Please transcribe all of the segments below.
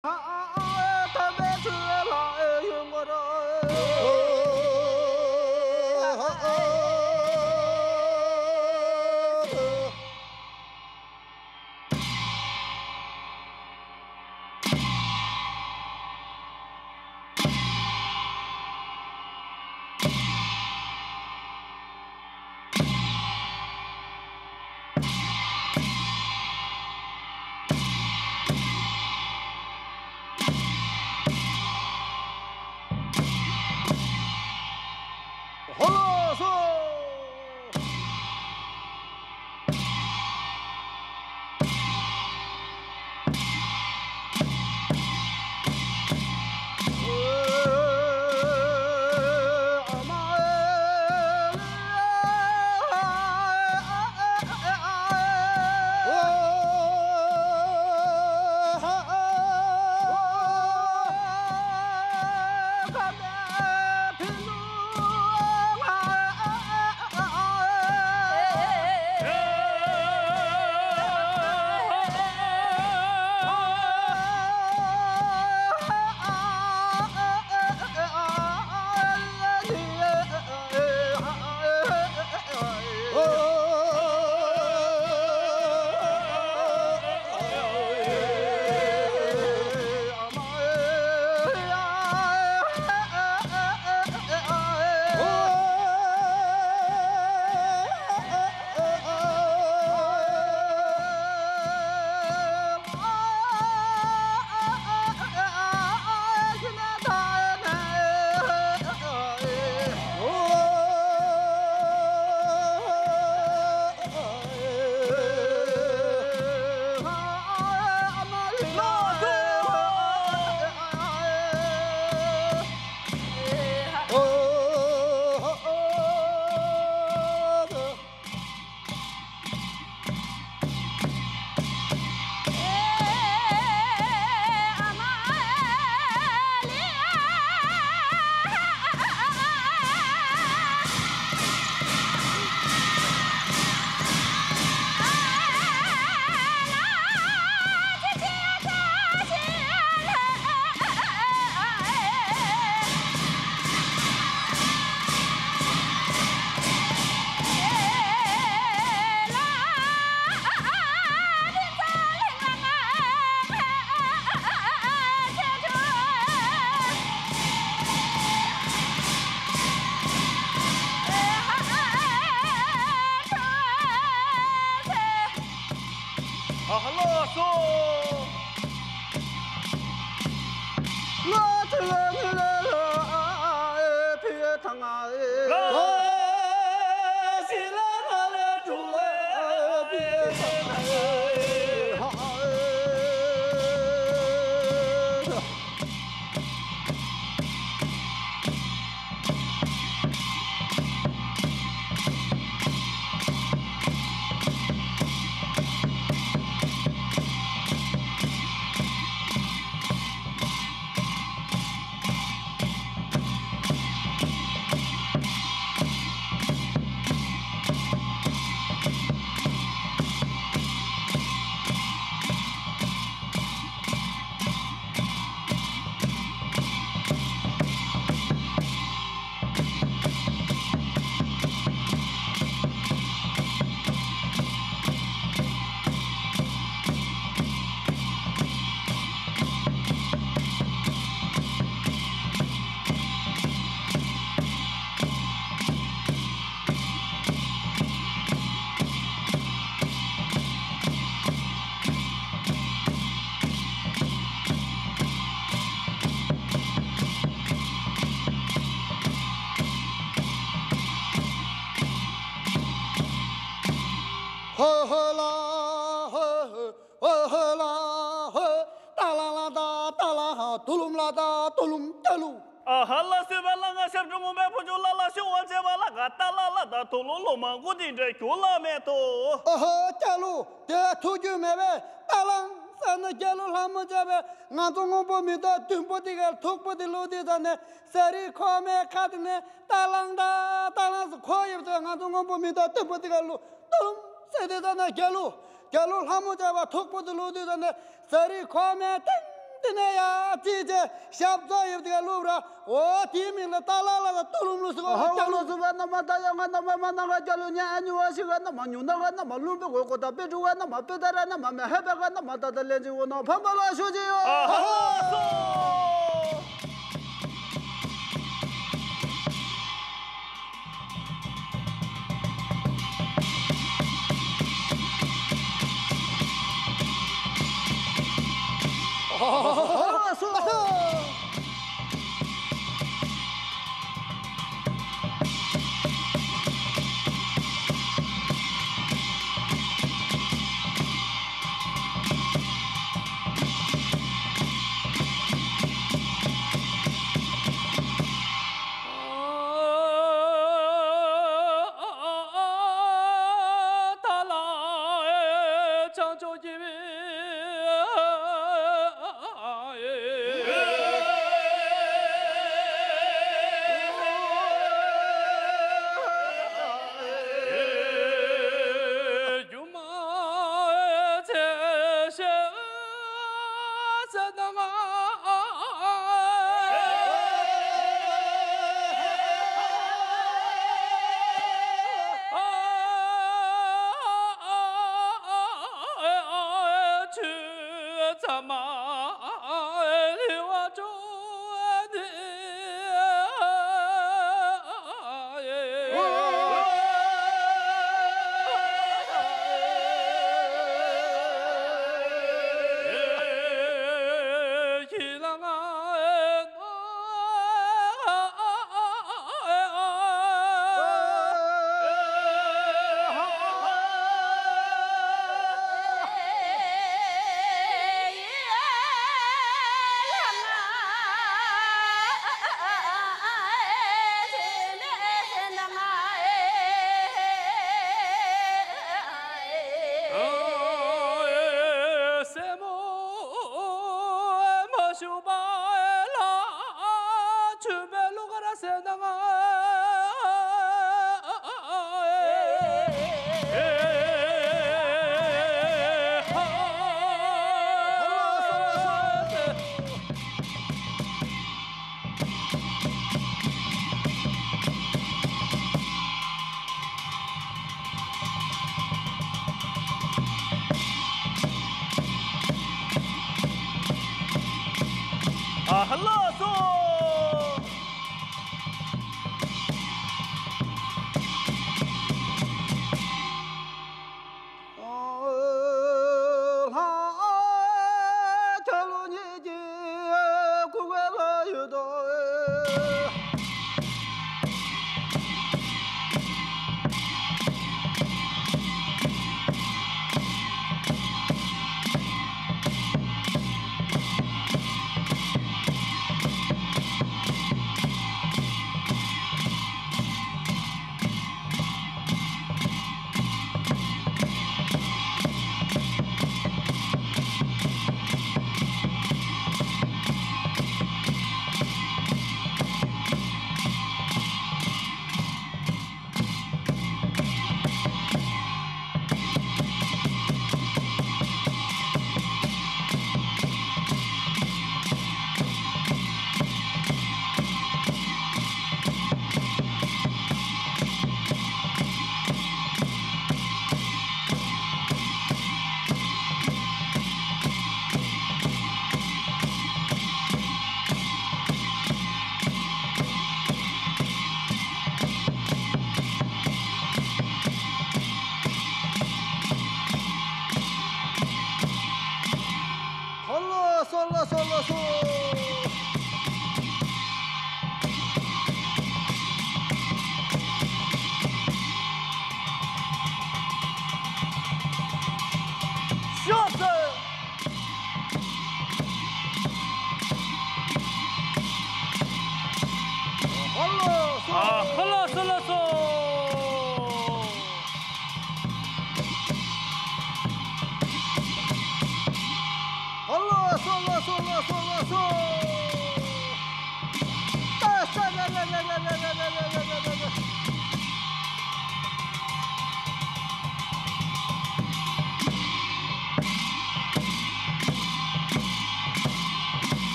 特别是老用我这。呵啦呵啦呵，哒啦啦哒哒啦哈，嘟噜啦哒嘟噜哒噜。啊哈啦，随便那个小中国买不就拉拉小我这把那个哒啦啦的嘟噜噜嘛，我的这就拉没多。呵，假如这土就买呗，哒啦。sana jalu lamu jabe ngadongo bo mida tumbo digal thukbo dilo di dane sari khome khadne talang khoyib de ngadongo bo mida tumbo digal lu tum sede dane jalu lamu jaba thukbo dilo di dane sari khome 드네야 지제 샵자 입디가 루브라 오 팀이나 달라라 뚫음루스고 하울로스가 나마다야가 나마마나가 잘루냐 아니와시가 나마뉴나가 나말루베 고고다 베주가 나마페다라 나마메 헤베가 나마다달레지고 나 판발라 쇼지요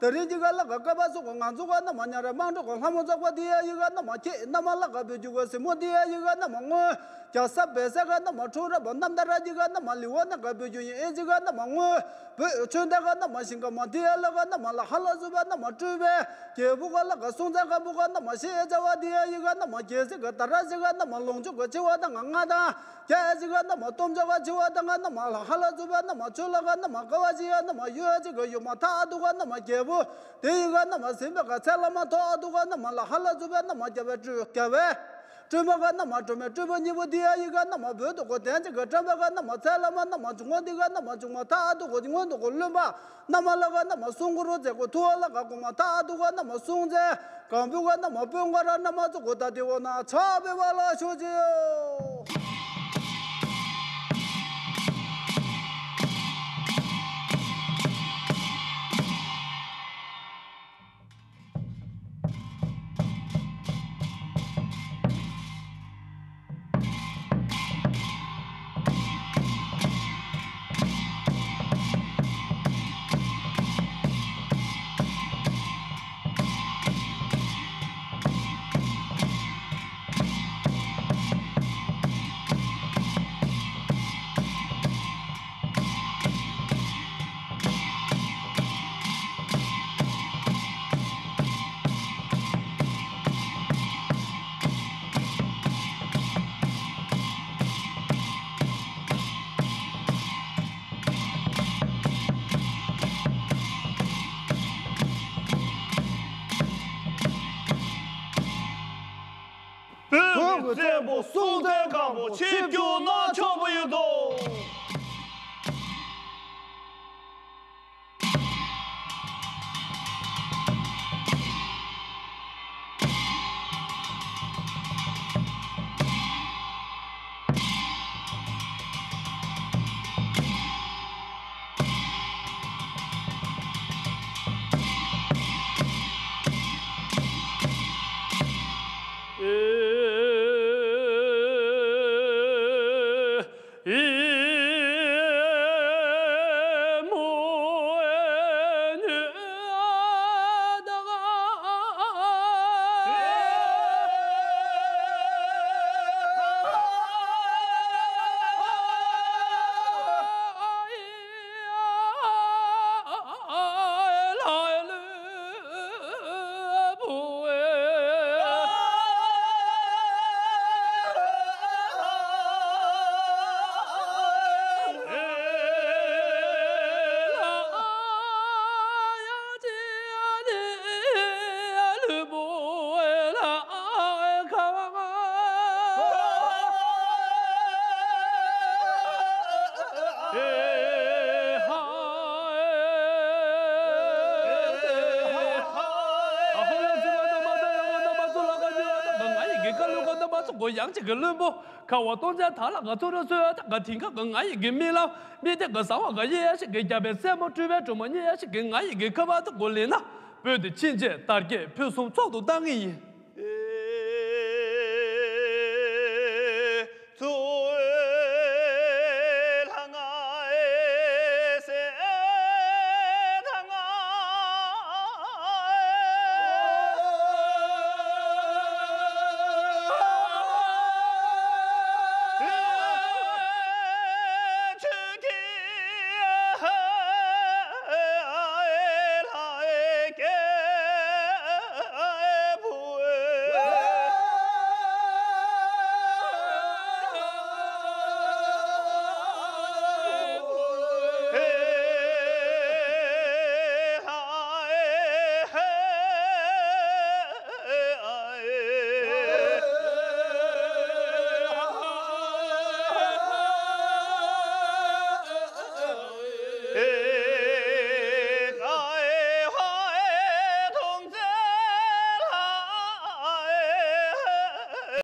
Teri juga lah kakak basuh kong anju kan, kong hamu zakwa dia juga nama cek nama lah kabe juga 个什么的一个那么我。叫啥白啥个那么出了不那么大一个那么留那个不就一这个那么我不穿那个那么性格么的那个那么了哈了是吧那么准备给不过那个送这个不过那么写这个的一个那么给这个打这个那么弄这个就我的俺的给这个那么动这个就我的那么了哈了是吧那么出了个那么高这个那么有这个有么大的个那么给不第一个那么什么个才那么大的个那么了哈了是吧那么给不住给不。这么个那么这么你不第一个那么不多个但这个这么个那么在了嘛那么中国的个那么中国大多个我都个人吧那么那个那么送过这个多了个我大多个那么送在刚不个那么不过了那么这个大的我那差别完了兄弟哟。这不送在干部，去丢那全部一动。我养这个人不，看我当家他那个做的事，他个听个更爱一个米了，米这个啥个也是给家边什么准备，怎么也是给爱一个可把这个人呐，不得亲戚大家票送早都当一。